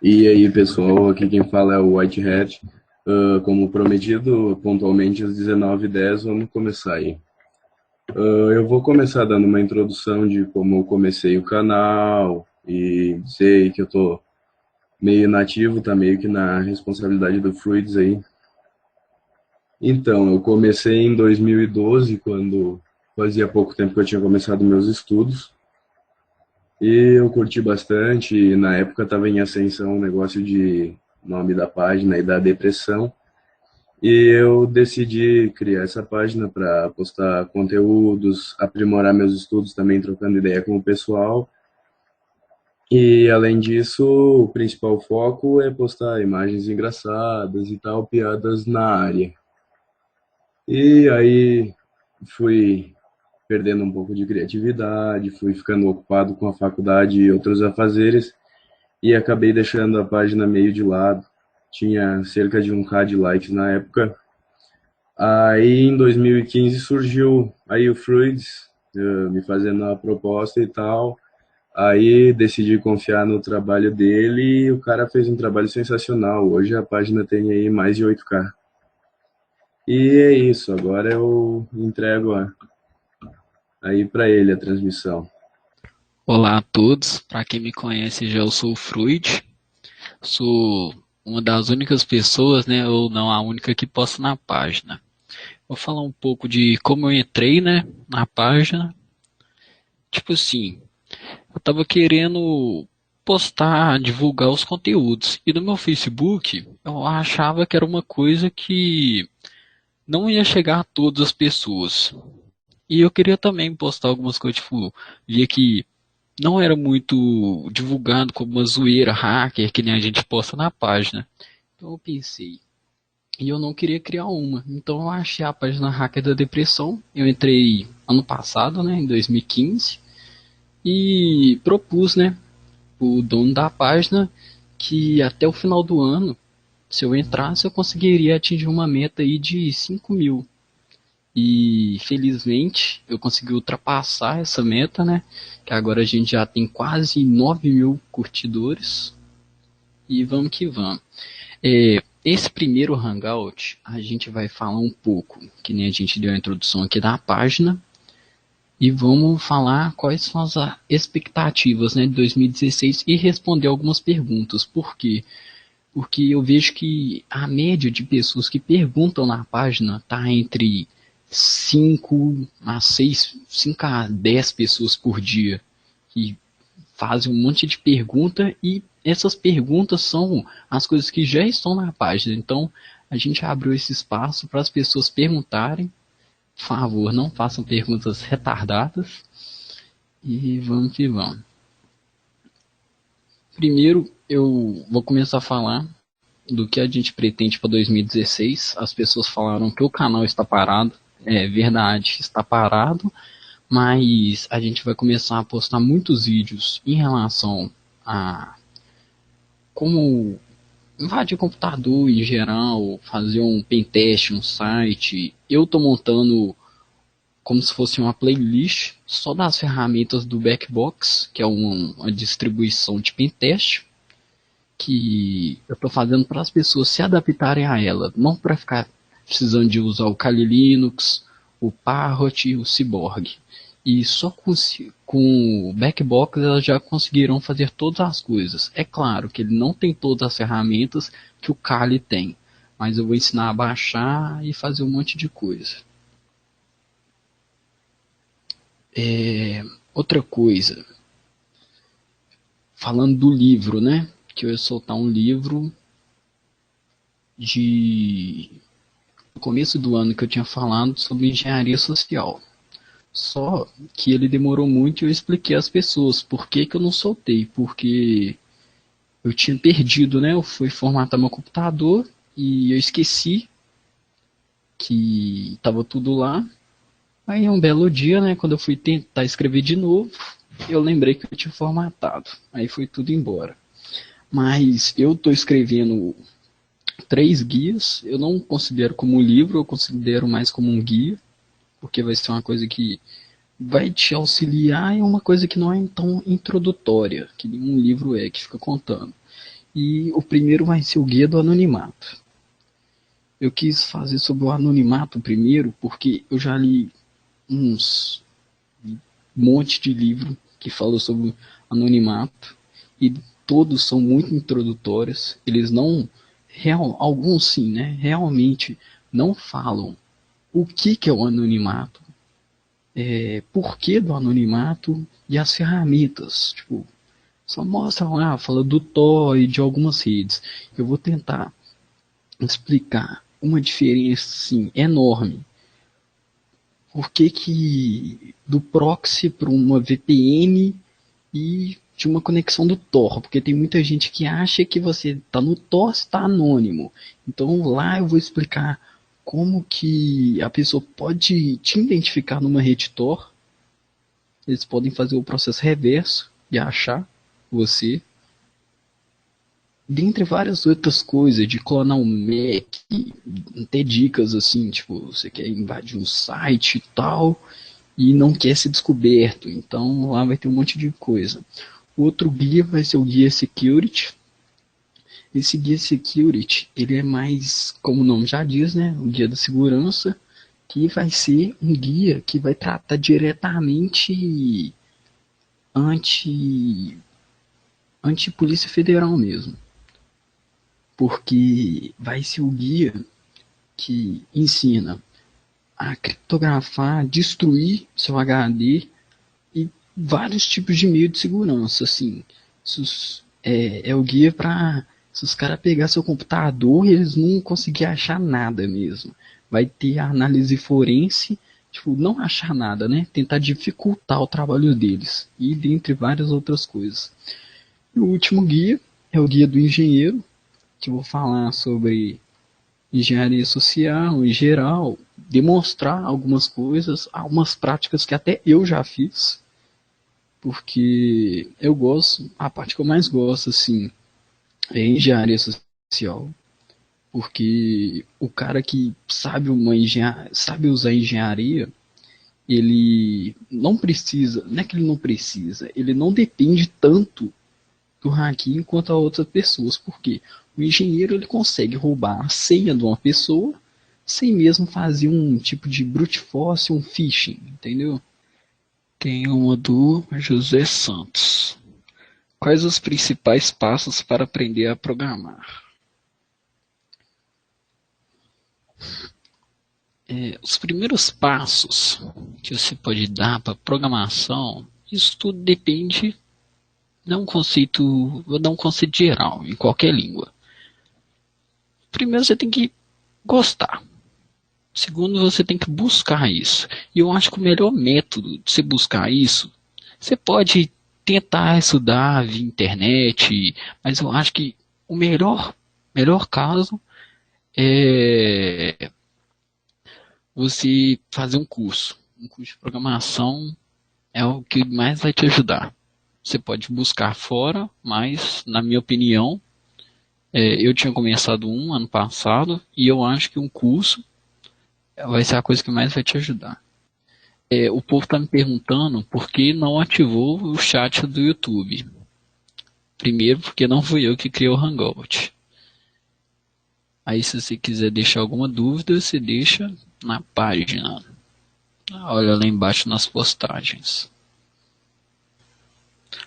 E aí, pessoal, aqui quem fala é o Whitehead. Como prometido, pontualmente às 19h10, vamos começar aí. Eu vou começar dando uma introdução de como eu comecei o canal e dizer que eu tô meio nativo, tá meio que na responsabilidade do Fruits aí. Então, eu comecei em 2012, quando fazia pouco tempo que eu tinha começado meus estudos. E eu curti bastante, e na época estava em ascensão o negócio de nome da página e da depressão. E eu decidi criar essa página para postar conteúdos, aprimorar meus estudos também, trocando ideia com o pessoal. E além disso, o principal foco é postar imagens engraçadas e tal, piadas na área. E aí fui perdendo um pouco de criatividade, fui ficando ocupado com a faculdade e outros afazeres e acabei deixando a página meio de lado. Tinha cerca de 1K de likes na época. Aí em 2015 surgiu aí o Fruits, me fazendo a proposta e tal. Aí decidi confiar no trabalho dele e o cara fez um trabalho sensacional. Hoje a página tem aí mais de 8K. E é isso, agora eu entrego aí para ele a transmissão. Olá a todos, para quem me conhece já eu sou o Fruit, sou uma das únicas pessoas, né, ou não a única que posta na página. Vou falar um pouco de como eu entrei, né, na página. Tipo assim, eu tava querendo postar, divulgar os conteúdos. E no meu Facebook, eu achava que era uma coisa que não ia chegar a todas as pessoas. E eu queria também postar algumas coisas, tipo, via que não era muito divulgado como uma zoeira hacker que nem a gente posta na página. Então eu pensei, e eu não queria criar uma. Então eu achei a página Hacker da Depressão. Eu entrei ano passado, né, em 2015, e propus, né, o dono da página que até o final do ano, se eu entrasse, eu conseguiria atingir uma meta aí de 5 mil. E felizmente eu consegui ultrapassar essa meta, né? Que agora a gente já tem quase 9 mil curtidores. E vamos que vamos. Esse primeiro Hangout a gente vai falar um pouco, que nem a gente deu a introdução aqui da página. E vamos falar quais são as expectativas, né, de 2016 e responder algumas perguntas. Por quê? Porque eu vejo que a média de pessoas que perguntam na página está entre 5 a 6, 5 a 10 pessoas por dia que fazem um monte de pergunta e essas perguntas são as coisas que já estão na página. Então a gente abriu esse espaço para as pessoas perguntarem. Por favor, não façam perguntas retardadas e vamos que vamos. Primeiro eu vou começar a falar do que a gente pretende para 2016. As pessoas falaram que o canal está parado. É verdade, está parado, mas a gente vai começar a postar muitos vídeos em relação a como invadir computador em geral, fazer um pentest, um site. Eu estou montando como se fosse uma playlist só das ferramentas do Backbox, que é uma distribuição de pentest que eu estou fazendo para as pessoas se adaptarem a ela, não para ficar precisando de usar o Kali Linux, o Parrot, o Cyborg. E só com o Backbox elas já conseguirão fazer todas as coisas. É claro que ele não tem todas as ferramentas que o Kali tem, mas eu vou ensinar a baixar e fazer um monte de coisa. Outra coisa, falando do livro, né? Que eu ia soltar um livro de no começo do ano que eu tinha falado sobre engenharia social. Só que ele demorou muito e eu expliquei às pessoas por que, que eu não soltei. Porque eu tinha perdido, né? Eu fui formatar meu computador e eu esqueci que estava tudo lá. Aí um belo dia, né? Quando eu fui tentar escrever de novo, eu lembrei que eu tinha formatado. Aí foi tudo embora. Mas eu estou escrevendo 3 guias. Eu não considero como um livro, eu considero mais como um guia, porque vai ser uma coisa que vai te auxiliar em uma coisa que não é tão introdutória, que nenhum livro é, que fica contando. E o primeiro vai ser o Guia do Anonimato. Eu quis fazer sobre o anonimato primeiro, porque eu já li uns monte de livro que falou sobre anonimato e todos são muito introdutórios. Eles não, alguns sim, né? Realmente não falam o que é o anonimato, porquê do anonimato e as ferramentas. Tipo, só mostra lá, fala do Tor e de algumas redes. Eu vou tentar explicar uma diferença assim, enorme. Por que do proxy para uma VPN e de uma conexão do Tor? Porque tem muita gente que acha que você está no Tor, está anônimo. Então lá eu vou explicar como que a pessoa pode te identificar numa rede Tor. Eles podem fazer o processo reverso e achar você. Dentre várias outras coisas, de clonar um Mac, ter dicas assim, tipo, você quer invadir um site e tal, e não quer ser descoberto. Então lá vai ter um monte de coisa. O outro guia vai ser o guia Security. Esse guia Security, ele é mais, como o nome já diz, né, o guia da segurança, que vai ser um guia que vai tratar diretamente anti, anti Polícia Federal mesmo. Porque vai ser o guia que ensina a criptografar, destruir seu HD e vários tipos de meio de segurança, assim. É o guia para se os caras pegar seu computador, eles não conseguir achar nada mesmo. Vai ter a análise forense, tipo, não achar nada, né? Tentar dificultar o trabalho deles. E dentre várias outras coisas. E o último guia é o guia do engenheiro, que eu vou falar sobre engenharia social em geral, demonstrar algumas coisas, algumas práticas que até eu já fiz, porque eu gosto, a parte que eu mais gosto, assim, é engenharia social, porque o cara que sabe usar engenharia, ele não precisa, não é que ele não precisa, ele não depende tanto do hacking quanto a outras pessoas, porque o engenheiro ele consegue roubar a senha de uma pessoa sem mesmo fazer um tipo de brute force, um phishing, entendeu? Tem uma do José Santos. Quais os principais passos para aprender a programar? Os primeiros passos que você pode dar para programação, isso tudo depende de um conceito, vou dar um conceito geral em qualquer língua. Primeiro você tem que gostar. Segundo, você tem que buscar isso. E eu acho que o melhor método de você buscar isso, você pode tentar estudar via internet, mas eu acho que o melhor caso é você fazer um curso. Um curso de programação é o que mais vai te ajudar. Você pode buscar fora, mas, na minha opinião, eu tinha começado um ano passado e eu acho que um curso vai ser a coisa que mais vai te ajudar. O povo está me perguntando por que não ativou o chat do YouTube. Primeiro, porque não fui eu que criei o Hangout. Aí, se você quiser deixar alguma dúvida, você deixa na página. Olha lá embaixo nas postagens.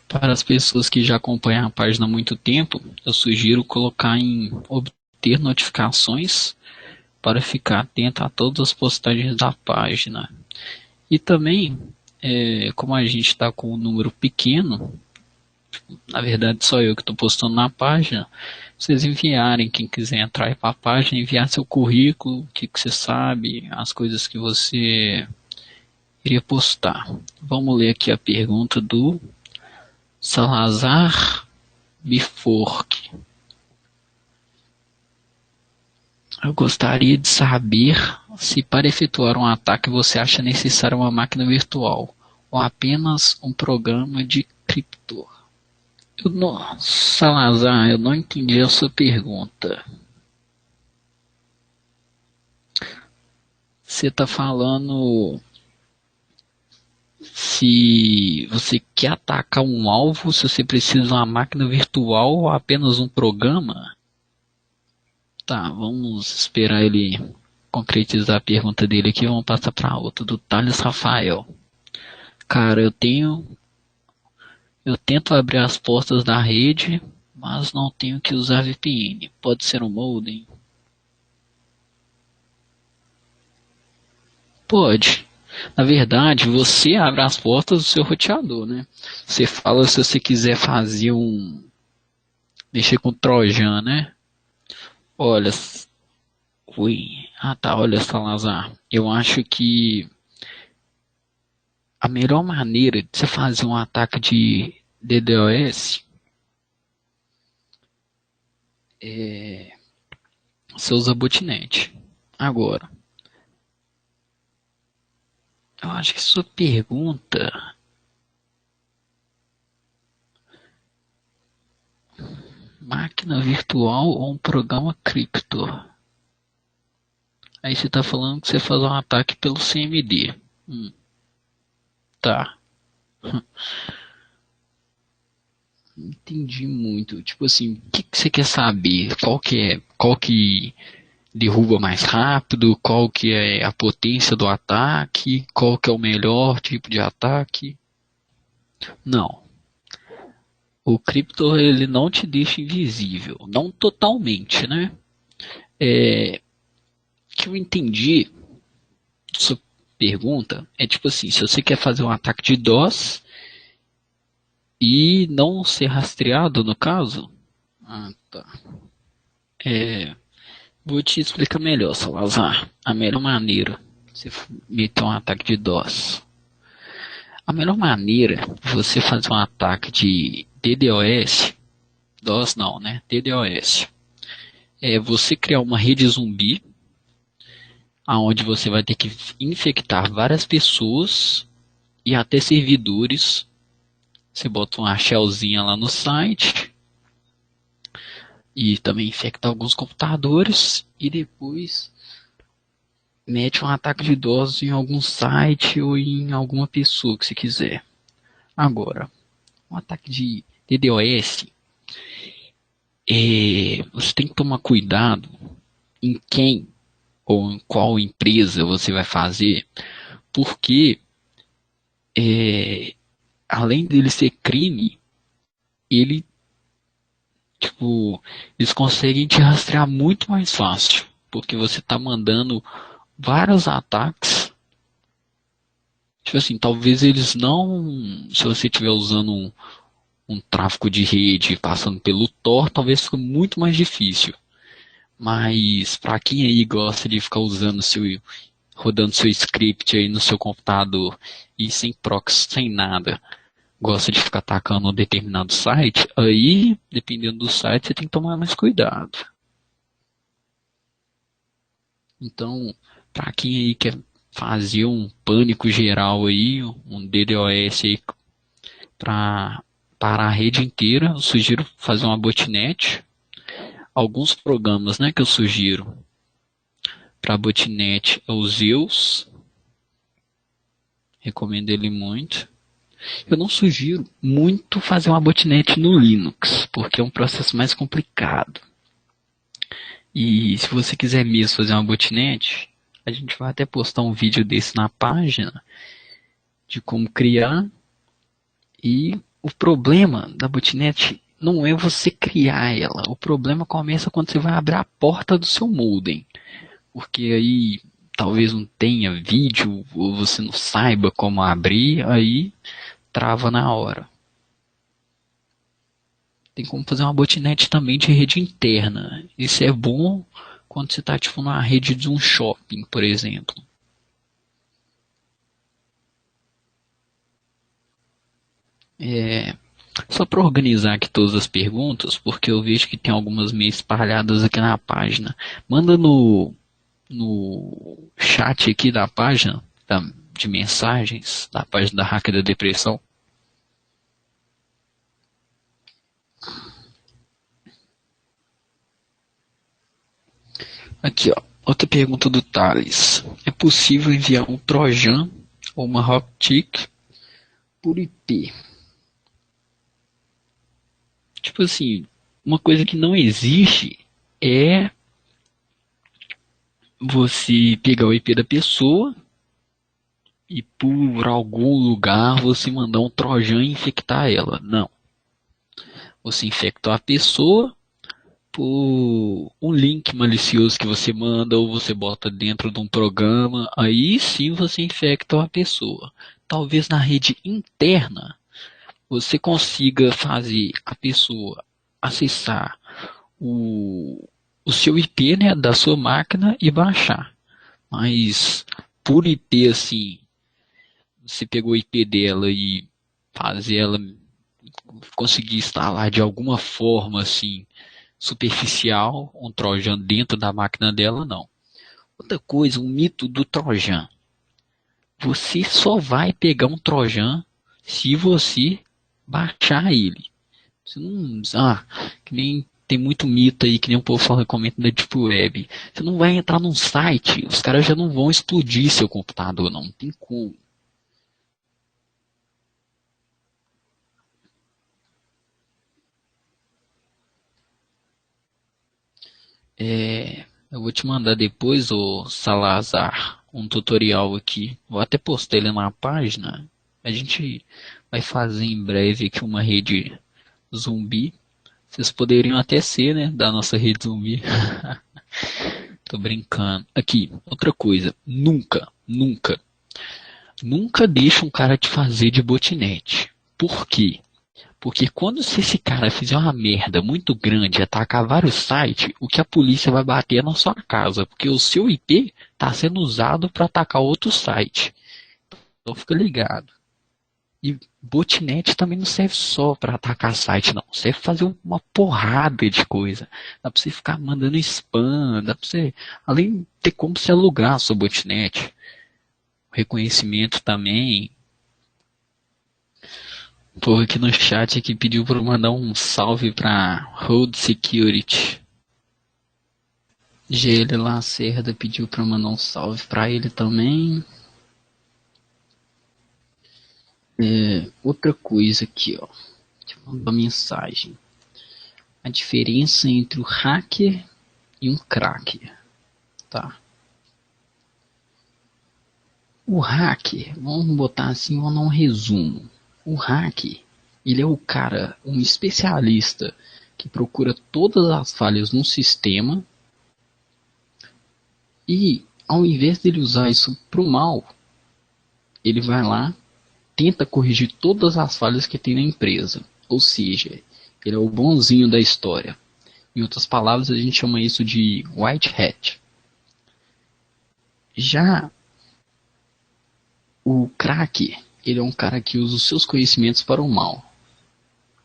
Para as pessoas que já acompanham a página há muito tempo, eu sugiro colocar em obter notificações para ficar atento a todas as postagens da página. E também, como a gente está com um número pequeno, na verdade só eu que estou postando na página, vocês enviarem, quem quiser entrar para a página, enviar seu currículo, o que você sabe, as coisas que você iria postar. Vamos ler aqui a pergunta do Salazar Bifork. Eu gostaria de saber se para efetuar um ataque você acha necessário uma máquina virtual ou apenas um programa de cripto. Salazar, eu não entendi a sua pergunta. Você está falando se você quer atacar um alvo, se você precisa de uma máquina virtual ou apenas um programa. Tá, vamos esperar ele concretizar a pergunta dele aqui. Vamos passar para outra, do Thales Rafael. Cara, eu tento abrir as portas da rede, mas não tenho que usar VPN. Pode ser um modem? Pode. Na verdade, você abre as portas do seu roteador, né? Você fala se você quiser fazer mexer com Trojan, né? Olha, ui. Ah tá, olha, Salazar. Eu acho que a melhor maneira de você fazer um ataque de DDoS é você usa botnet. Agora, eu acho que sua pergunta, máquina virtual ou um programa cripto? Aí você está falando que você faz um ataque pelo CMD. Tá. Entendi muito. Tipo assim, o que você quer saber? Qual que derruba mais rápido? Qual que é a potência do ataque? Qual que é o melhor tipo de ataque? Não. O cripto ele não te deixa invisível, não totalmente, né? Que eu entendi sua pergunta é tipo assim, se você quer fazer um ataque de DOS e não ser rastreado no caso, tá. Vou te explicar melhor, Salazar. A melhor maneira de você meter um ataque de DOS. A melhor maneira de você fazer um ataque de DDoS, DOS não, né? DDoS, é você criar uma rede zumbi, aonde você vai ter que infectar várias pessoas e até servidores. Você bota uma shellzinha lá no site e também infecta alguns computadores e depois mete um ataque de DOS em algum site ou em alguma pessoa que você quiser. Agora, um ataque de DDoS, você tem que tomar cuidado em quem ou em qual empresa você vai fazer, porque além dele ser crime, ele eles conseguem te rastrear muito mais fácil, porque você está mandando vários ataques. Tipo assim, talvez eles não, se você estiver usando um tráfego de rede passando pelo Tor, talvez fique muito mais difícil. Mas para quem aí gosta de ficar rodando seu script aí no seu computador e sem proxy, sem nada, gosta de ficar atacando um determinado site, aí, dependendo do site, você tem que tomar mais cuidado. Então, para quem aí quer fazer um pânico geral aí, um DDoS aí para a rede inteira, eu sugiro fazer uma botnet. Alguns programas, né, que eu sugiro para botnet é o Zeus. Recomendo ele muito. Eu não sugiro muito fazer uma botnet no Linux, porque é um processo mais complicado. E se você quiser mesmo fazer uma botnet, a gente vai até postar um vídeo desse na página de como criar. E o problema da botnet não é você criar ela. O problema começa quando você vai abrir a porta do seu modem. Porque aí talvez não tenha vídeo ou você não saiba como abrir, aí trava na hora. Tem como fazer uma botnet também de rede interna. Isso é bom quando você está tipo numa rede de um shopping, por exemplo. Só para organizar aqui todas as perguntas, porque eu vejo que tem algumas meio espalhadas aqui na página. Manda no chat aqui da página de mensagens, da página da Hacker da Depressão. Aqui, ó. Outra pergunta do Thales. É possível enviar um Trojan ou uma Rocktick por IP. Tipo assim, uma coisa que não existe é você pegar o IP da pessoa e por algum lugar você mandar um trojan infectar ela. Não. Você infectou a pessoa por um link malicioso que você manda ou você bota dentro de um programa. Aí sim você infecta a pessoa. Talvez na rede interna você consiga fazer a pessoa acessar o seu IP, né, da sua máquina e baixar. Mas por IP assim, você pegou o IP dela e fazer ela conseguir instalar de alguma forma assim superficial um trojan dentro da máquina dela, não. Outra coisa, um mito do trojan. Você só vai pegar um trojan se você baixar ele. Você não, que nem tem muito mito aí, que nem o povo fala, comenta da Deep Web. Você não vai entrar num site, os caras já não vão explodir seu computador, não tem como. Eu vou te mandar depois, o Salazar, um tutorial aqui. Vou até postar ele na página. A gente vai fazer em breve aqui uma rede zumbi. Vocês poderiam até ser, né, da nossa rede zumbi. Tô brincando. Aqui, outra coisa. Nunca, nunca, nunca deixa um cara te fazer de botnet. Por quê? Porque quando esse cara fizer uma merda muito grande e atacar vários sites, o que a polícia vai bater é na sua casa, porque o seu IP está sendo usado para atacar outro site. Então fica ligado. E botnet também não serve só para atacar site, não. Serve pra fazer uma porrada de coisa. Dá para você ficar mandando spam, dá para você, além de ter como você alugar a sua botnet. Reconhecimento também. O povo aqui no chat que pediu para eu mandar um salve para Road Security. GL Lacerda pediu para mandar um salve para ele também. Outra coisa aqui, ó. Deixa eu mandar uma mensagem. A diferença entre o hacker e um cracker. Tá? O hacker, vamos botar assim, vamos dar um resumo. O hacker, ele é o cara, um especialista que procura todas as falhas no sistema e, ao invés dele usar isso para o mal, ele vai lá, tenta corrigir todas as falhas que tem na empresa. Ou seja, ele é o bonzinho da história. Em outras palavras, a gente chama isso de white hat. Já o cracker, ele é um cara que usa os seus conhecimentos para o mal.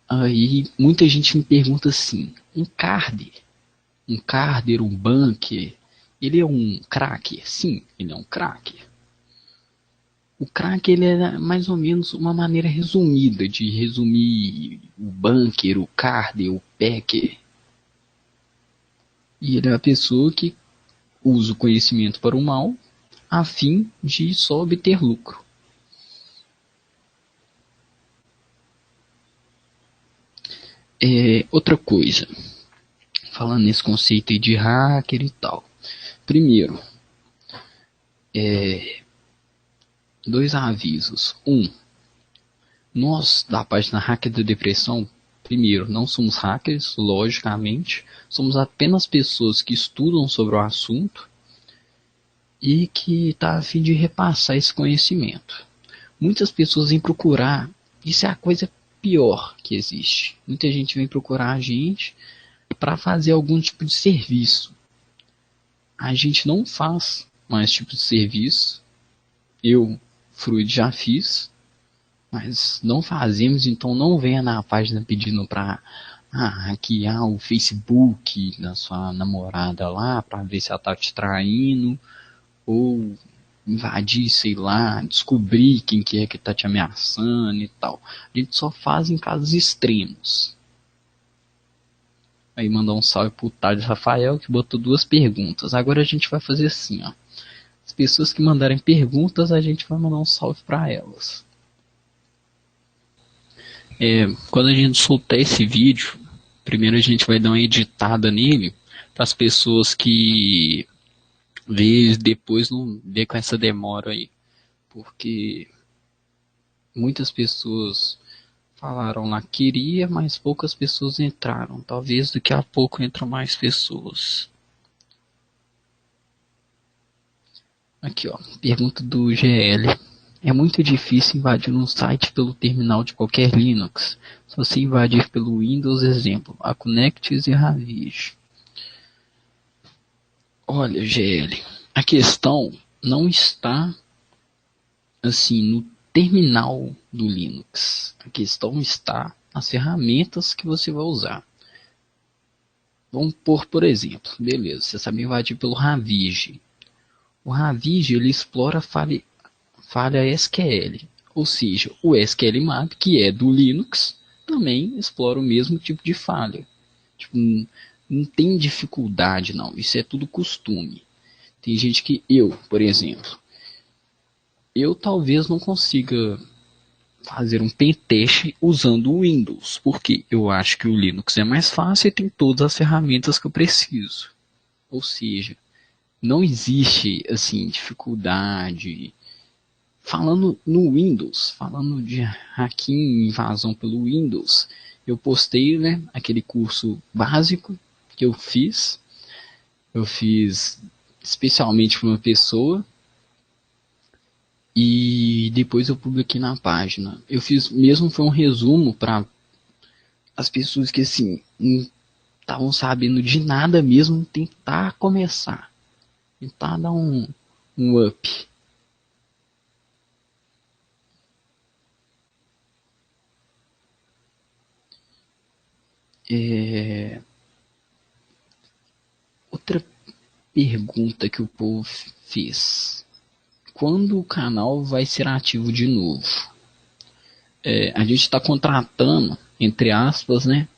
Aí muita gente me pergunta assim, um carder, um bunker, ele é um cracker? Sim, ele é um cracker. O cracker, ele é mais ou menos uma maneira resumida de resumir o bunker, o carder, o packer. E ele é a pessoa que usa o conhecimento para o mal, a fim de só obter lucro. Outra coisa, falando nesse conceito aí de hacker e tal. Primeiro, dois avisos. Nós da página Hacker da Depressão, primeiro, não somos hackers, logicamente, somos apenas pessoas que estudam sobre o assunto e que está a fim de repassar esse conhecimento. Muitas pessoas vêm procurar, isso é a coisa pior que existe. Muita gente vem procurar a gente para fazer algum tipo de serviço. A gente não faz mais tipo de serviço. Eu, Fruit, já fiz, mas não fazemos, então não venha na página pedindo para hackear o Facebook da sua namorada lá, para ver se ela está te traindo, ou invadir, sei lá, descobrir quem que é que está te ameaçando e tal. A gente só faz em casos extremos. Aí mandar um salve pro Thales Rafael, que botou 2 perguntas. Agora a gente vai fazer assim, ó. As pessoas que mandarem perguntas, a gente vai mandar um salve para elas. Quando a gente soltar esse vídeo, primeiro a gente vai dar uma editada nele para as pessoas que vê depois não vê com essa demora aí, porque muitas pessoas falaram lá que queria, mas poucas pessoas entraram. Talvez daqui a pouco entram mais pessoas. Aqui, ó, pergunta do GL. É muito difícil invadir um site pelo terminal de qualquer Linux. Só se invadir pelo Windows, exemplo, a Connectis e a Ravige. Olha, GL, a questão não está assim no terminal do Linux. A questão está nas ferramentas que você vai usar. Vamos por exemplo, beleza, você sabe invadir pelo Ravige. O Ravige ele explora falha SQL, ou seja, o SQLMap, que é do Linux, também explora o mesmo tipo de falha. Tipo, não tem dificuldade não, isso é tudo costume. Tem gente que por exemplo, eu talvez não consiga fazer um pentest usando o Windows, porque eu acho que o Linux é mais fácil e tem todas as ferramentas que eu preciso. Ou seja, não existe assim dificuldade. Falando no Windows, falando de hacking, invasão pelo Windows, eu postei, né, aquele curso básico que eu fiz. Eu fiz especialmente para uma pessoa e depois eu publiquei na página. Eu fiz mesmo foi um resumo para as pessoas que assim não estavam sabendo de nada mesmo, tentar começar, tentar dar um up. Outra pergunta que o povo fez: quando o canal vai ser ativo de novo? A gente está contratando, entre aspas, né,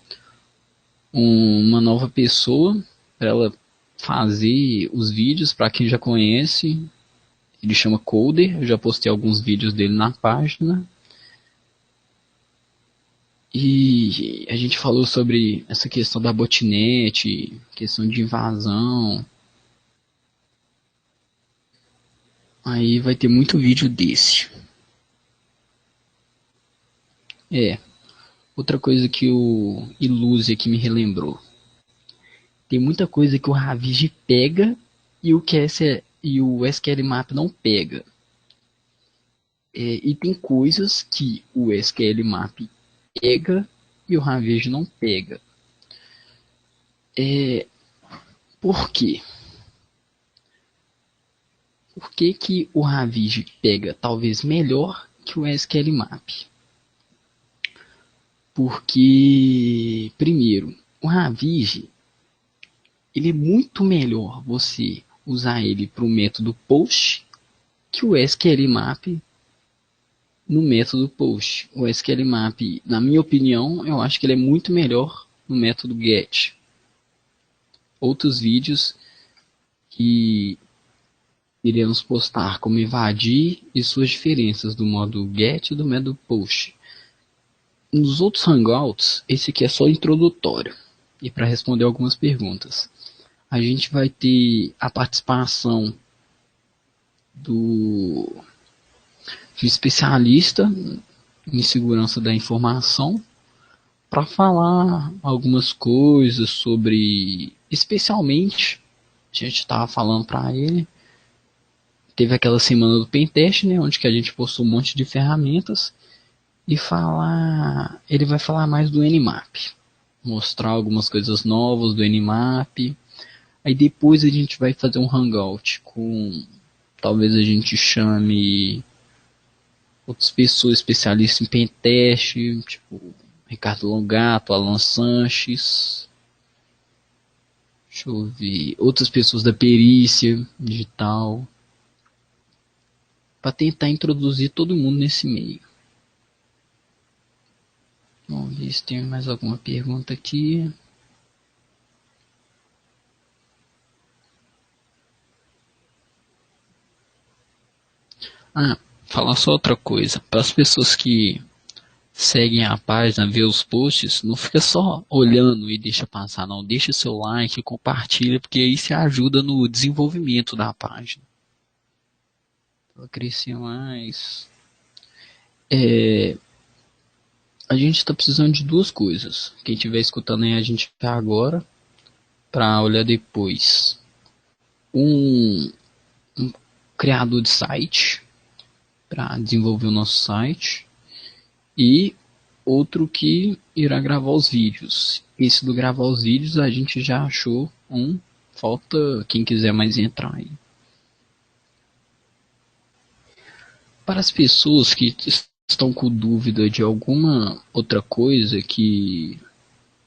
uma nova pessoa para ela fazer os vídeos. Para quem já conhece, ele chama Coder. Eu já postei alguns vídeos dele na página. E a gente falou sobre essa questão da botnet, questão de invasão. Aí vai ter muito vídeo desse. Outra coisa que o Iluse aqui me relembrou. Tem muita coisa que o Ravige pega e o SQLMap não pega. E tem coisas que o SQLMap pega e o Ravige não pega. Por quê? Por que o Ravige pega talvez melhor que o SQLMap? Porque, primeiro, o Ravige ele é muito melhor você usar ele para o método post que o SQLMap no método post. O SQLMap, na minha opinião, eu acho que ele é muito melhor no método get. Outros vídeos que iremos postar como invadir e suas diferenças do modo get e do método post. Nos outros hangouts, esse aqui é só introdutório e para responder algumas perguntas. A gente vai ter a participação de um especialista em segurança da informação para falar algumas coisas sobre, especialmente, a gente estava falando para ele, teve aquela semana do Pentest, né, onde que a gente postou um monte de ferramentas, e ele vai falar mais do Nmap, mostrar algumas coisas novas do Nmap. Aí depois a gente vai fazer um hangout com, talvez a gente chame outras pessoas especialistas em pentest, tipo Ricardo Longato, Alan Sanches, deixa eu ver, outras pessoas da perícia digital, para tentar introduzir todo mundo nesse meio. Vamos ver se tem mais alguma pergunta aqui. Falar só outra coisa. Para as pessoas que seguem a página, vê os posts, não fica só olhando e deixa passar, não. Deixa seu like, compartilha, porque isso ajuda no desenvolvimento da página. Para crescer mais. A gente está precisando de duas coisas. Quem estiver escutando aí a gente tá agora, para olhar depois. Um criador de site, para desenvolver o nosso site. E outro que irá gravar os vídeos. Esse do gravar os vídeos a gente já achou um. Falta quem quiser mais entrar aí. Para as pessoas que estão com dúvida de alguma outra coisa que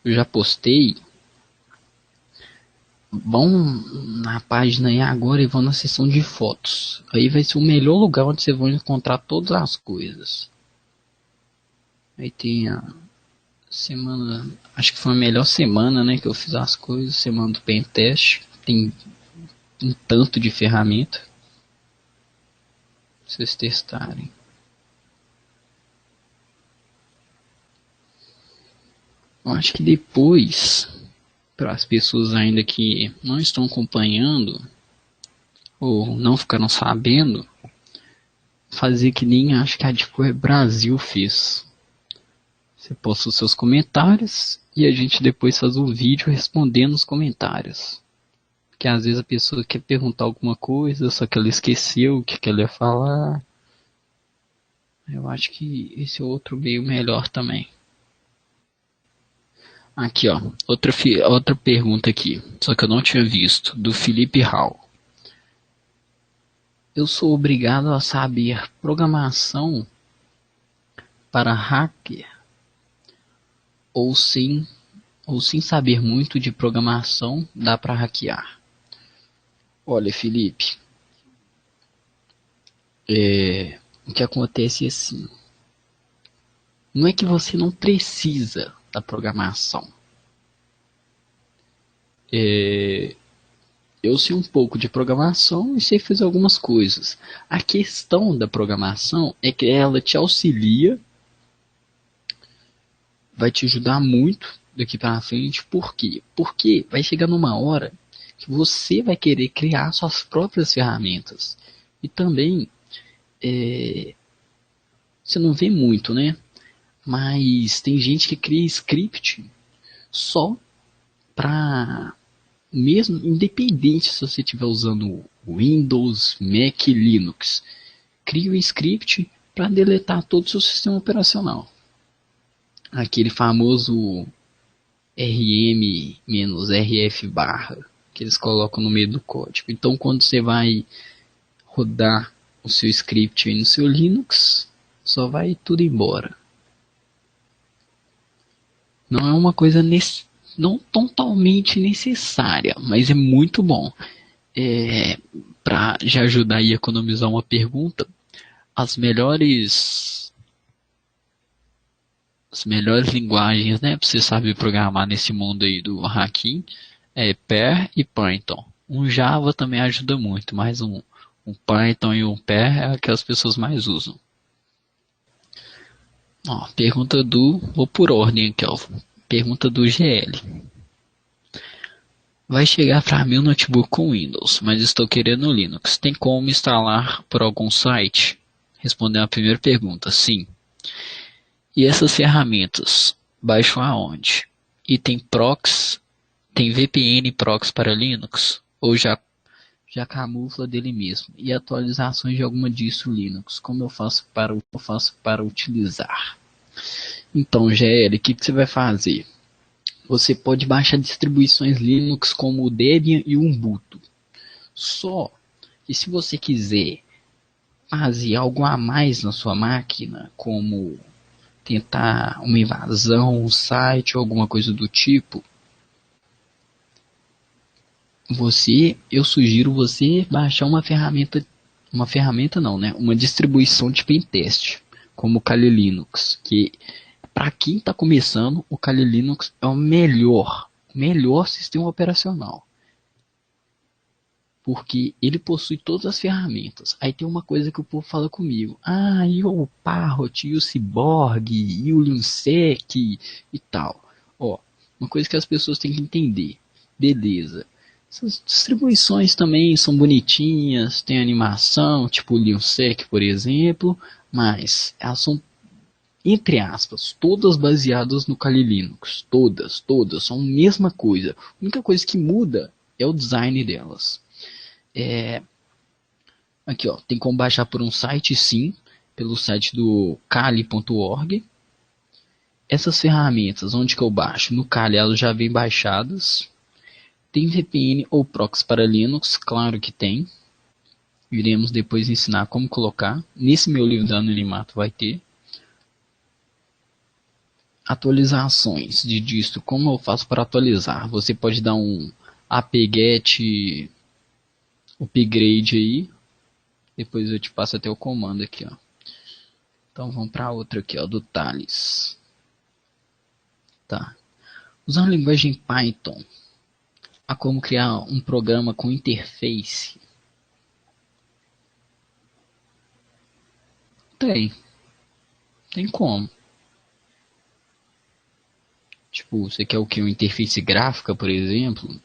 eu já postei, vão na página aí agora e vão na seção de fotos. Aí vai ser o melhor lugar onde vocês vão encontrar todas as coisas. Aí tem a semana, acho que foi a melhor semana, né, que eu fiz as coisas, semana do Pentest. Tem um tanto de ferramenta pra vocês testarem. Eu acho que depois, para as pessoas ainda que não estão acompanhando ou não ficaram sabendo, fazer que nem acho que a Deep Brasil fez. Você posta os seus comentários e a gente depois faz um vídeo respondendo os comentários. Porque às vezes a pessoa quer perguntar alguma coisa, só que ela esqueceu o que ela ia falar. Eu acho que esse é outro meio melhor também. Aqui, ó, outra pergunta aqui, só que eu não tinha visto, do Felipe Hall. Eu sou obrigado a saber programação para hacker ou sem saber muito de programação dá para hackear? Olha, Felipe, o que acontece é assim, não é que você não precisa da programação. Eu sei um pouco de programação e sei fazer algumas coisas. A questão da programação é que ela te auxilia, vai te ajudar muito daqui para frente. Por quê? Porque vai chegar numa hora que você vai querer criar suas próprias ferramentas. E também, você não vê muito, né? Mas tem gente que cria script só para, mesmo independente se você estiver usando Windows, Mac, Linux, cria um script para deletar todo o seu sistema operacional. Aquele famoso rm-rf barra que eles colocam no meio do código. Então, quando você vai rodar o seu script aí no seu Linux, só vai tudo embora. Não é uma coisa não totalmente necessária, mas é muito bom. Para já ajudar aí a economizar uma pergunta, as melhores linguagens, né, para você saber programar nesse mundo aí do hacking é Perl e Python. Um Java também ajuda muito, mas um Python e um Perl é o que as pessoas mais usam. Ó, pergunta vou por ordem aqui, ó. Pergunta do GL. Vai chegar para mim um notebook com Windows, mas estou querendo Linux. Tem como instalar por algum site? Respondendo a primeira pergunta, sim. E essas ferramentas, baixo aonde? E tem proxy, tem VPN proxy para Linux? Ou já camufla dele mesmo? E atualizações de alguma distro Linux? Como eu faço para utilizar? Então, GL, o que você vai fazer? Você pode baixar distribuições Linux como o Debian e o Ubuntu. Só que se você quiser fazer algo a mais na sua máquina, como tentar uma invasão, um site ou alguma coisa do tipo, eu sugiro você baixar uma distribuição de pentest, como o Kali Linux, que para quem está começando, o Kali Linux é o melhor sistema operacional. Porque ele possui todas as ferramentas. Aí tem uma coisa que o povo fala comigo. Ah, e o Parrot, e o Cyborg, e o Linsec e tal. Ó, uma coisa que as pessoas têm que entender. Beleza. Essas distribuições também são bonitinhas, tem animação, tipo o Linsec, por exemplo, mas elas são, entre aspas, todas baseadas no Kali Linux. Todas, são a mesma coisa. A única coisa que muda é o design delas. Aqui, ó, tem como baixar por um site, sim, pelo site do kali.org. Essas ferramentas, onde que eu baixo? No Kali, elas já vêm baixadas. Tem VPN ou proxy para Linux? Claro que tem. Iremos depois ensinar como colocar. Nesse meu livro do anonimato vai ter. Atualizações de distro. Como eu faço para atualizar? Você pode dar um apt-get upgrade aí. Depois eu te passo até o comando aqui, ó. Então vamos para outra aqui, ó, do Thales. Tá. Usando a linguagem Python, há como criar um programa com interface? Tem como. Tipo, você quer o que? Uma interface gráfica, por exemplo?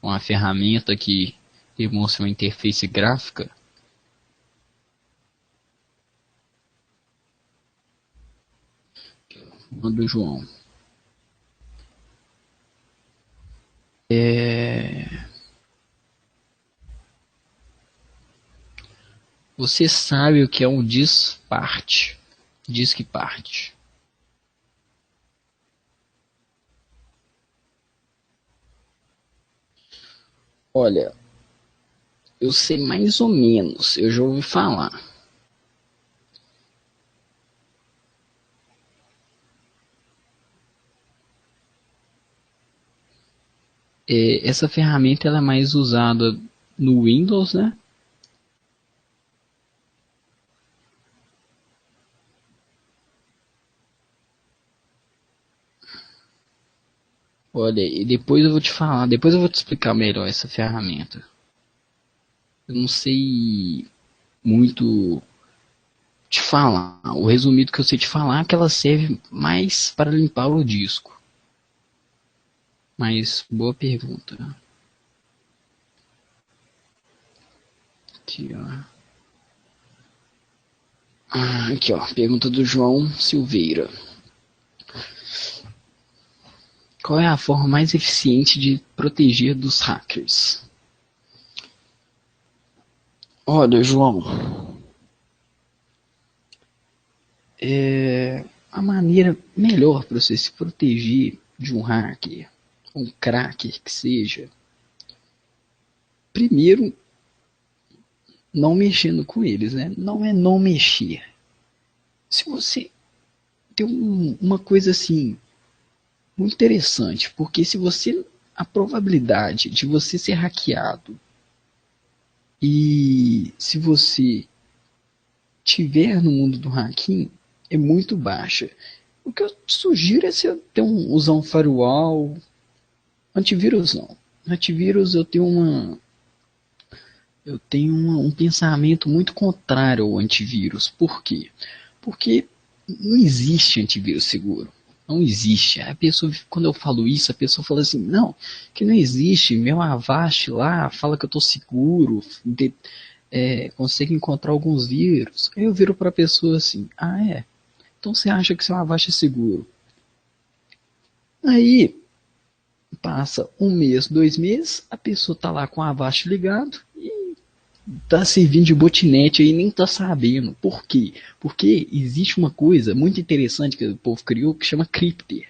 Uma ferramenta que demonstra uma interface gráfica? Do João. Você sabe o que é um diskpart? Diskpart. Olha, eu sei mais ou menos, eu já ouvi falar. Essa ferramenta ela é mais usada no Windows, né? Olha, e depois eu vou te falar, depois eu vou te explicar melhor essa ferramenta. Eu não sei muito te falar. O resumido que eu sei te falar é que ela serve mais para limpar o disco. Mas boa pergunta. Aqui, ó. Aqui, ó. Pergunta do João Silveira. Qual é a forma mais eficiente de proteger dos hackers? Olha, João. A maneira melhor para você se proteger de um hacker, um cracker que seja, primeiro, não mexendo com eles, né? Não é não mexer. Se você tem uma coisa assim muito interessante, porque se você a probabilidade de você ser hackeado e se você tiver no mundo do hacking é muito baixa. O que eu sugiro é você usar um firewall. Antivírus não. Antivírus eu tenho um pensamento muito contrário ao antivírus. Por quê? Porque não existe antivírus seguro. Não existe. A pessoa, quando eu falo isso, a pessoa fala assim, não, que não existe. Meu Avast lá fala que eu estou seguro, consegue encontrar alguns vírus. Aí eu viro para a pessoa assim, então você acha que seu Avast é seguro? Aí passa um mês, 2 meses, a pessoa tá lá com o Avast ligado e tá servindo de botnet aí, nem tá sabendo. Por quê? Porque existe uma coisa muito interessante que o povo criou que chama Crypter.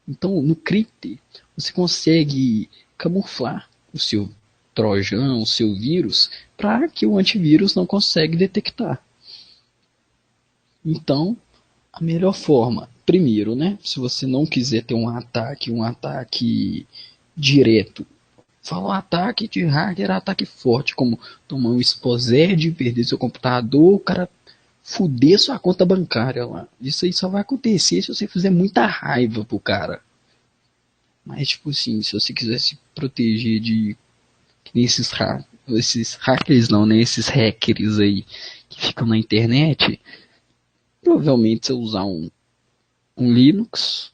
Então, no Crypter, você consegue camuflar o seu trojan, o seu vírus, para que o antivírus não consegue detectar. Então, a melhor forma, primeiro, né, se você não quiser ter um ataque direto, fala um ataque de hacker, ataque forte, como tomar um exposed, perder seu computador, o cara fuder sua conta bancária lá. Isso aí só vai acontecer se você fizer muita raiva pro cara. Mas, tipo assim, se você quiser se proteger de nesses esses hackers não, né? Esses hackers aí que ficam na internet, provavelmente você usar um Linux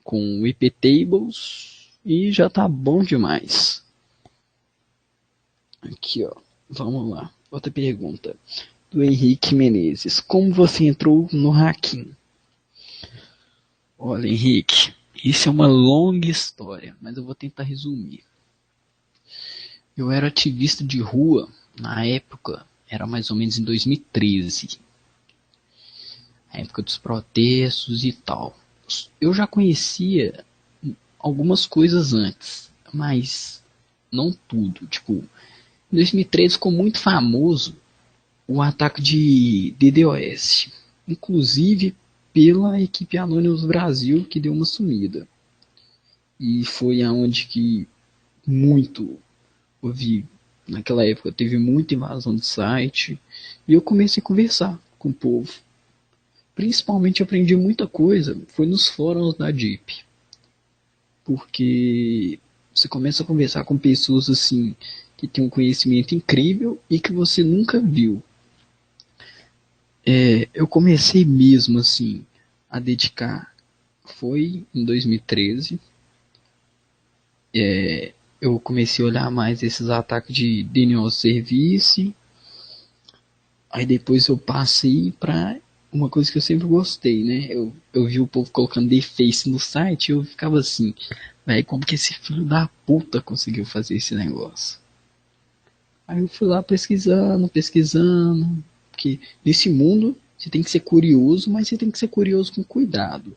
com iptables e já tá bom demais. Aqui, ó. Vamos lá. Outra pergunta. Do Henrique Menezes. Como você entrou no hacking? Olha, Henrique, isso é uma longa história, mas eu vou tentar resumir. Eu era ativista de rua, na época, era mais ou menos em 2013. A época dos protestos e tal. Eu já conhecia algumas coisas antes, mas não tudo. Tipo, em 2013 ficou muito famoso o ataque de DDoS. Inclusive pela equipe Anonymous Brasil, que deu uma sumida. E foi aonde que muito houve, naquela época, teve muita invasão do site. E eu comecei a conversar com o povo. Principalmente aprendi muita coisa, foi nos fóruns da Deep. Porque você começa a conversar com pessoas assim, que têm um conhecimento incrível e que você nunca viu. Eu comecei mesmo assim a dedicar, foi em 2013. Eu comecei a olhar mais esses ataques de DNS Service. Aí depois eu passei para uma coisa que eu sempre gostei, né? Eu vi o povo colocando deface no site e eu ficava assim, velho, como que esse filho da puta conseguiu fazer esse negócio? Aí eu fui lá pesquisando, porque nesse mundo você tem que ser curioso, mas você tem que ser curioso com cuidado.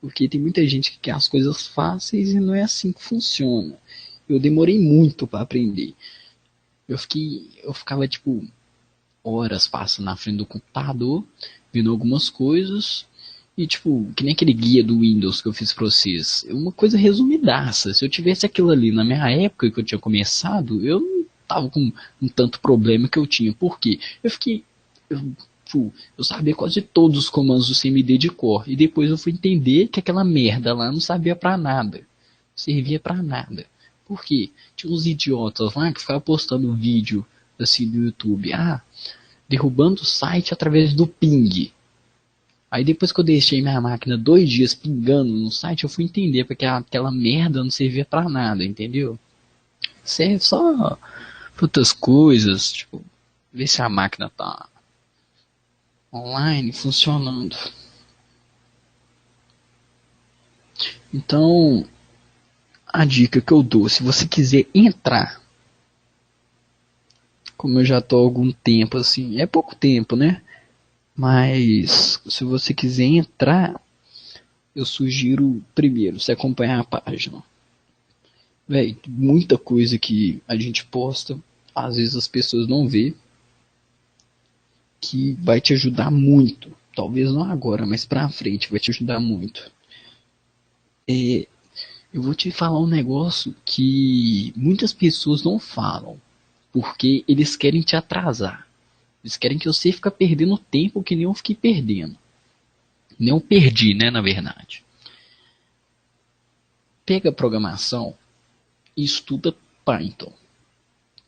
Porque tem muita gente que quer as coisas fáceis e não é assim que funciona. Eu demorei muito para aprender. Eu ficava tipo horas passando na frente do computador, vendo algumas coisas, e tipo, que nem aquele guia do Windows que eu fiz pra vocês. Uma coisa resumidaça. Se eu tivesse aquilo ali na minha época que eu tinha começado, eu não tava com um tanto problema que eu tinha. Por quê? Eu sabia quase todos os comandos do CMD de cor. E depois eu fui entender que aquela merda lá não sabia pra nada. Não servia pra nada. Por quê? Tinha uns idiotas lá que ficavam postando vídeo assim no YouTube. Derrubando o site através do ping. Aí depois que eu deixei minha máquina 2 dias pingando no site, eu fui entender porque aquela merda não servia pra nada, entendeu? Serve só pra outras coisas, tipo, ver se a máquina tá online, funcionando. Então, a dica que eu dou, se você quiser entrar, como eu já tô há algum tempo assim, é pouco tempo, né? Mas se você quiser entrar, eu sugiro primeiro você acompanhar a página. Véi, muita coisa que a gente posta, às vezes as pessoas não vê, que vai te ajudar muito. Talvez não agora, mas pra frente vai te ajudar muito. Eu vou te falar um negócio que muitas pessoas não falam, porque eles querem te atrasar. Eles querem que você fique perdendo tempo que nem eu fiquei perdendo. Nem eu perdi, né, na verdade. Pega a programação e estuda Python.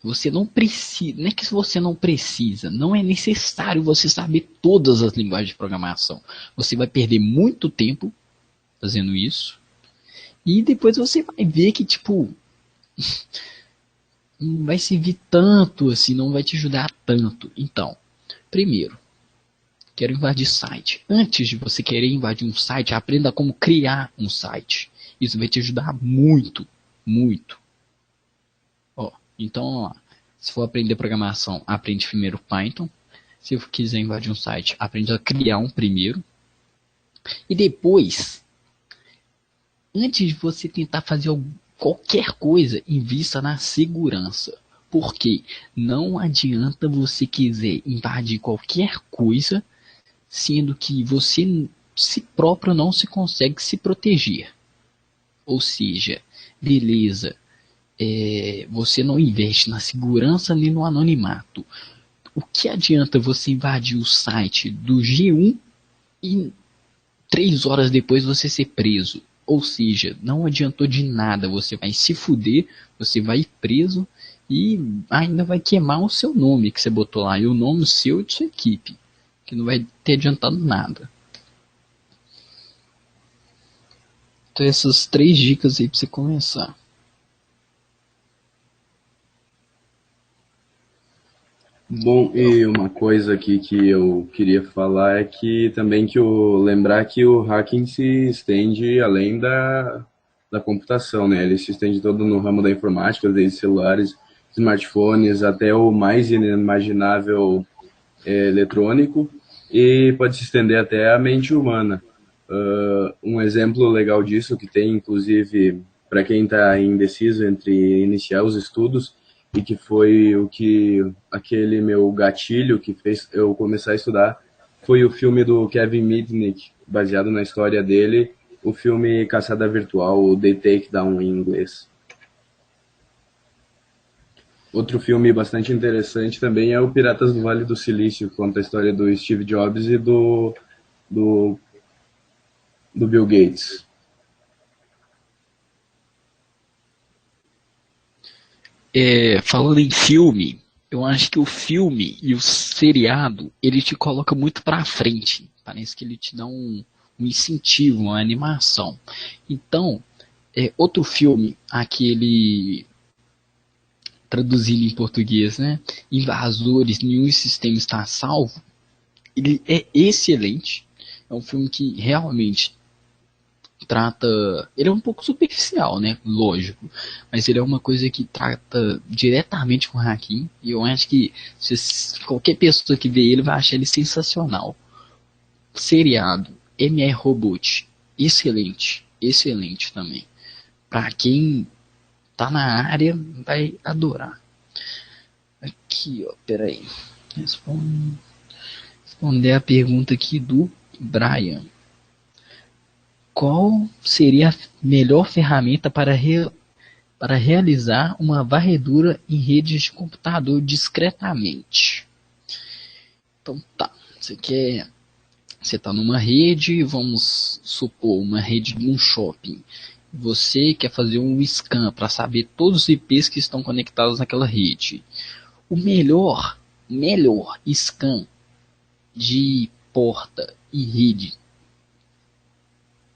Você não precisa, não é que você não precisa, não é necessário você saber todas as linguagens de programação. Você vai perder muito tempo fazendo isso. E depois você vai ver que, tipo, não vai servir tanto assim, não vai te ajudar tanto. Então, primeiro, quero invadir site. Antes de você querer invadir um site, aprenda como criar um site. Isso vai te ajudar muito, muito. Então, ó, se for aprender programação, aprende primeiro Python. Se eu quiser invadir um site, aprende a criar um primeiro. E depois, antes de você tentar fazer qualquer coisa, invista na segurança. Porque não adianta você quiser invadir qualquer coisa, sendo que você si próprio não se consegue se proteger. Ou seja, beleza, você não investe na segurança nem no anonimato. O que adianta você invadir o site do G1 e 3 horas depois você ser preso? Ou seja, não adiantou de nada, você vai se fuder, você vai ir preso e ainda vai queimar o seu nome que você botou lá, e o nome seu e de sua equipe, que não vai ter adiantado nada. Então essas 3 dicas aí pra você começar. Bom, e uma coisa aqui que eu queria falar é que também lembrar que o hacking se estende além da computação, né? Ele se estende todo no ramo da informática, desde celulares, smartphones, até o mais inimaginável eletrônico, e pode se estender até a mente humana. Um exemplo legal disso que tem, inclusive, para quem está indeciso entre iniciar os estudos, e que foi aquele meu gatilho que fez eu começar a estudar, foi o filme do Kevin Mitnick, baseado na história dele, o filme Caçada Virtual, o The Takedown em inglês. Outro filme bastante interessante também é o Piratas do Vale do Silício, que conta a história do Steve Jobs e do, do Bill Gates. Falando em filme, eu acho que o filme e o seriado, ele te coloca muito pra frente. Parece que ele te dá um incentivo, uma animação. Então, outro filme, aquele traduzindo em português, né? Invasores, nenhum sistema está salvo. Ele é excelente. É um filme que realmente trata. Ele é um pouco superficial, né? Lógico. Mas ele é uma coisa que trata diretamente com o hacking. E eu acho que qualquer pessoa que vê ele vai achar ele sensacional. Seriado. MR Robot. Excelente. Excelente também. Pra quem tá na área, vai adorar. Aqui, ó. Peraí. Responder a pergunta aqui do Brian. Qual seria a melhor ferramenta para realizar uma varredura em redes de computador discretamente? Então tá, você está numa rede, vamos supor, uma rede de um shopping. Você quer fazer um scan para saber todos os IPs que estão conectados naquela rede. O melhor scan de porta e rede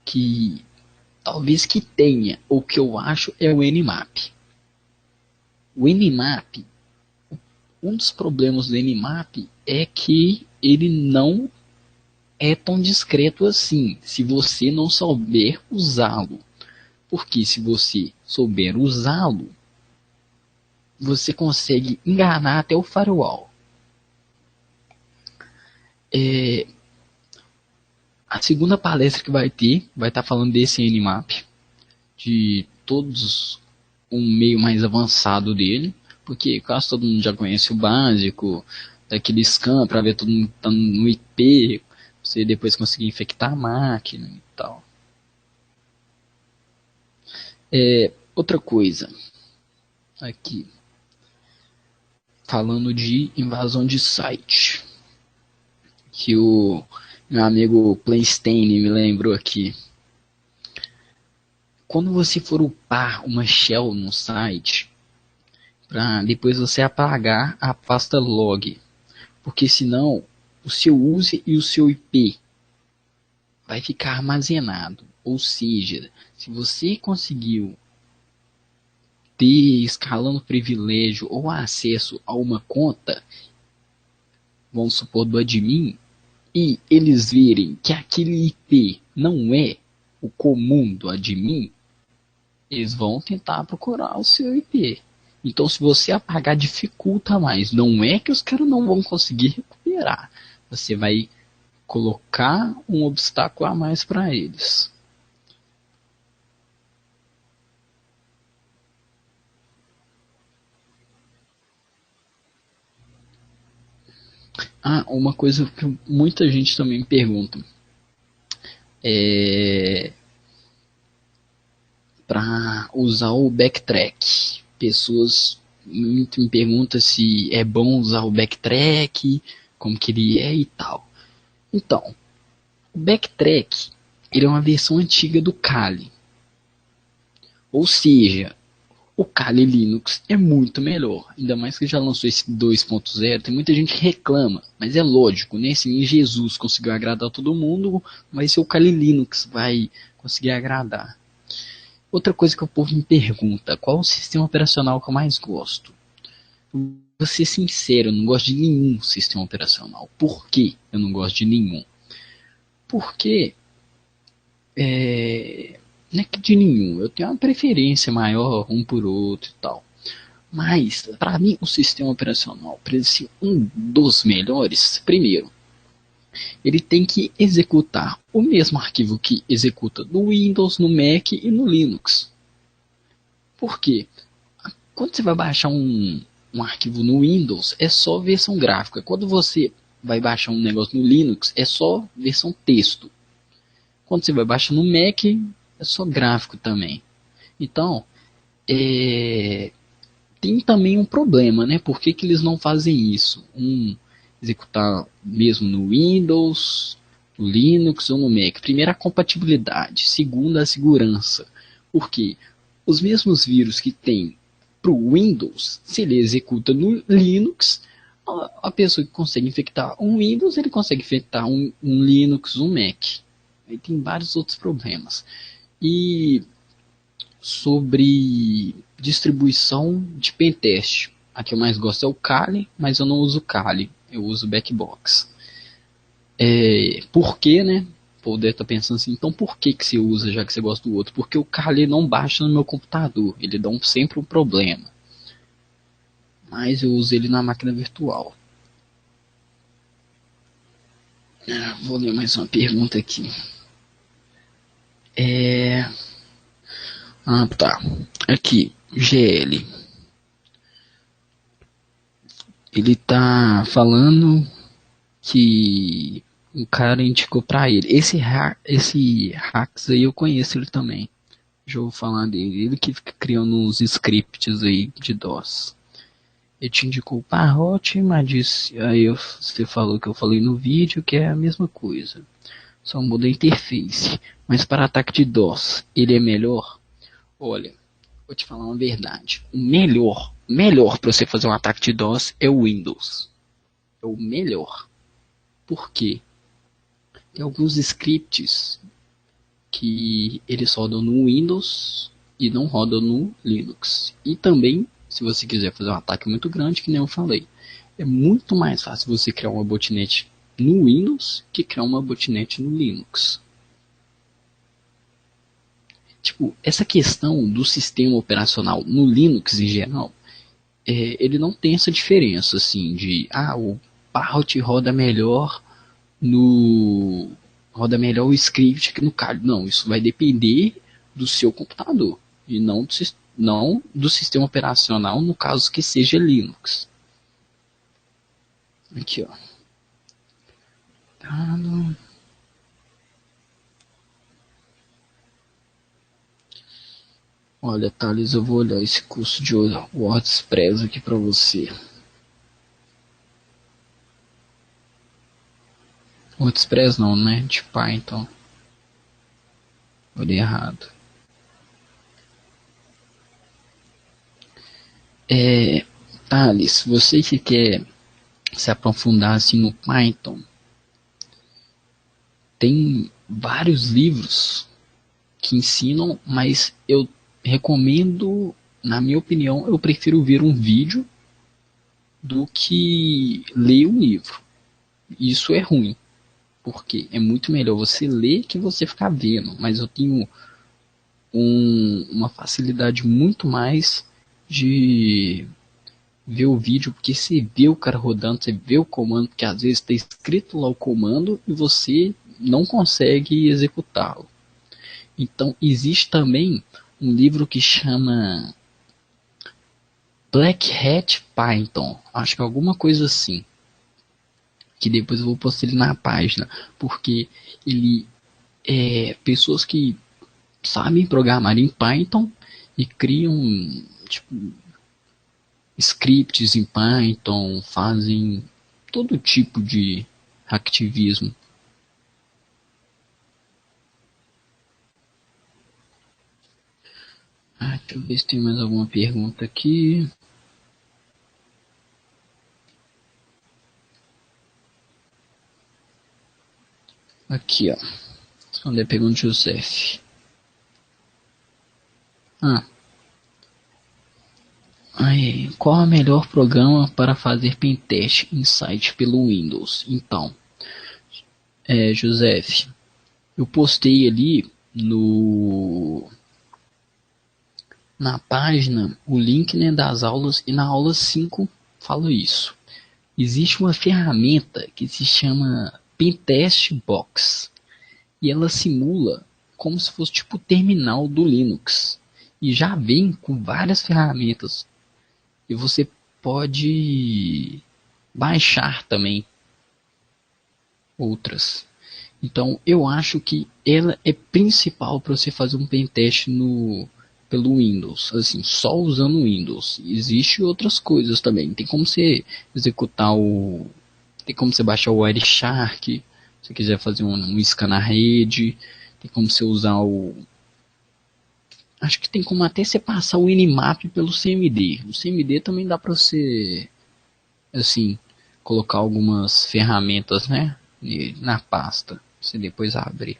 que talvez que tenha, ou que eu acho, é o Nmap. O Nmap, um dos problemas do Nmap é que ele não é tão discreto assim, se você não souber usá-lo. Porque se você souber usá-lo, você consegue enganar até o firewall. A segunda palestra que vai estar falando desse Nmap, de todos um meio mais avançado dele, porque quase todo mundo já conhece o básico, daquele scan para ver todo mundo tá no IP, você depois conseguir infectar a máquina e tal. Outra coisa, aqui, falando de invasão de site, que o meu amigo Playstain me lembrou aqui. Quando você for upar uma shell no site, para depois você apagar a pasta log, porque senão o seu user e o seu IP vai ficar armazenado. Ou seja, se você conseguiu ter escalando privilégio ou acesso a uma conta, vamos supor do admin, e eles verem que aquele IP não é o comum do admin, eles vão tentar procurar o seu IP. Então, se você apagar, dificulta mais. Não é que os caras não vão conseguir recuperar. Você vai colocar um obstáculo a mais para eles. Uma coisa que muita gente também pergunta. Para usar o backtrack. Pessoas muito me perguntam se é bom usar o backtrack, como que ele é e tal. Então, o backtrack ele é uma versão antiga do Kali. Ou seja, O Kali Linux é muito melhor, ainda mais que já lançou esse 2.0. Tem muita gente que reclama, mas é lógico, né? Se Jesus conseguiu agradar todo mundo, vai ser o Kali Linux vai conseguir agradar. Outra coisa que o povo me pergunta, qual o sistema operacional que eu mais gosto? Vou ser sincero, eu não gosto de nenhum sistema operacional. Por que eu não gosto de nenhum? Porque não é que de nenhum, eu tenho uma preferência maior um por outro e tal. Mas, para mim, o sistema operacional, para ele ser um dos melhores, primeiro, ele tem que executar o mesmo arquivo que executa no Windows, no Mac e no Linux. Por quê? Quando você vai baixar um arquivo no Windows, é só versão gráfica. Quando você vai baixar um negócio no Linux, é só versão texto. Quando você vai baixar no Mac, é só gráfico também. Então, tem também um problema, né? Por que eles não fazem isso? Executar mesmo no Windows, no Linux ou no Mac. Primeiro, a compatibilidade. Segundo, a segurança. Porque os mesmos vírus que tem para o Windows, se ele executa no Linux, a pessoa que consegue infectar um Windows, ele consegue infectar um Linux, um Mac. Aí tem vários outros problemas. E sobre distribuição de pentest, a que eu mais gosto é o Kali, mas eu não uso Kali, eu uso Backbox. Por que, né? Poder estar pensando assim, então por que você usa já que você gosta do outro? Porque o Kali não baixa no meu computador, ele dá sempre um problema. Mas eu uso ele na máquina virtual. Vou ler mais uma pergunta aqui. Tá. Aqui, GL. Ele tá falando que um cara indicou pra ele. Esse hacks aí eu conheço ele também. Já vou falar dele. Ele que fica criando uns scripts aí de DOS. Ele te indicou o Parrot, mas disse, você falou que eu falei no vídeo que é a mesma coisa. Só muda a interface. Mas para ataque de DOS, ele é melhor? Olha, vou te falar uma verdade. O melhor para você fazer um ataque de DOS é o Windows. É o melhor. Por quê? Tem alguns scripts que eles rodam no Windows e não rodam no Linux. E também, se você quiser fazer um ataque muito grande, que nem eu falei, é muito mais fácil você criar uma botnet no Windows que criar uma botnet no Linux. Tipo, essa questão do sistema operacional no Linux em geral, ele não tem essa diferença assim de o Parrot roda melhor o script que no Kali. Não, isso vai depender do seu computador e não do sistema operacional, no caso que seja Linux. Aqui, ó. Olha, Thales, eu vou olhar esse curso de WordPress aqui para você. WordPress não, né? De Python. Olhei errado. Thales, você que quer se aprofundar assim no Python, tem vários livros que ensinam, mas eu recomendo, na minha opinião, eu prefiro ver um vídeo do que ler um livro. Isso é ruim, porque é muito melhor você ler que você ficar vendo, mas eu tenho uma facilidade muito mais de ver o vídeo, porque você vê o cara rodando, você vê o comando, porque às vezes está escrito lá o comando e você não consegue executá-lo. Então existe também um livro que chama Black Hat Python, acho que é alguma coisa assim, que depois eu vou postar ele na página, porque ele pessoas que sabem programar em Python e criam tipo scripts em Python, fazem todo tipo de hacktivismo. Deixa eu ver se tem mais alguma pergunta aqui. Aqui, ó. Responder a pergunta de José. Ah, aí, qual é o melhor programa para fazer pentest em site pelo Windows? Então, José, eu postei ali no na página o link, né, das aulas, e na aula 5 falo isso. Existe uma ferramenta que se chama Pentest Box e ela simula como se fosse tipo o terminal do Linux e já vem com várias ferramentas e você pode baixar também outras. Então eu acho que ela é principal para você fazer um pentest no pelo Windows, assim, só usando o Windows. Existem outras coisas também. Tem como você executar tem como você baixar o Wireshark, se você quiser fazer um scan na rede, tem como você usar acho que tem como até você passar o Nmap pelo CMD. O CMD também dá para você, assim, colocar algumas ferramentas, né, na pasta. Você depois abre.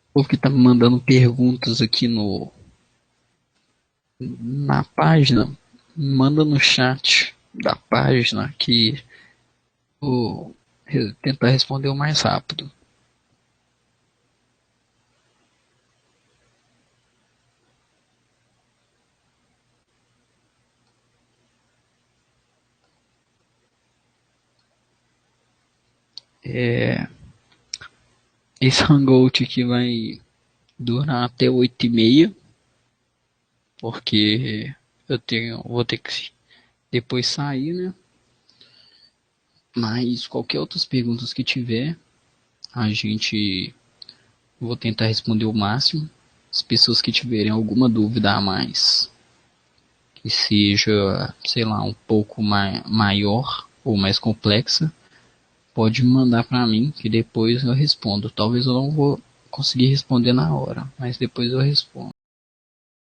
O povo que tá me mandando perguntas aqui na página, manda no chat da página que vou tentar responder o mais rápido. Esse hangout aqui vai durar até 8h30, porque vou ter que depois sair, né? Mas qualquer outras perguntas que tiver, a gente vou tentar responder o máximo. As pessoas que tiverem alguma dúvida a mais, que seja, sei lá, um pouco maior ou mais complexa, pode mandar para mim que depois eu respondo. Talvez eu não vou conseguir responder na hora, mas depois eu respondo.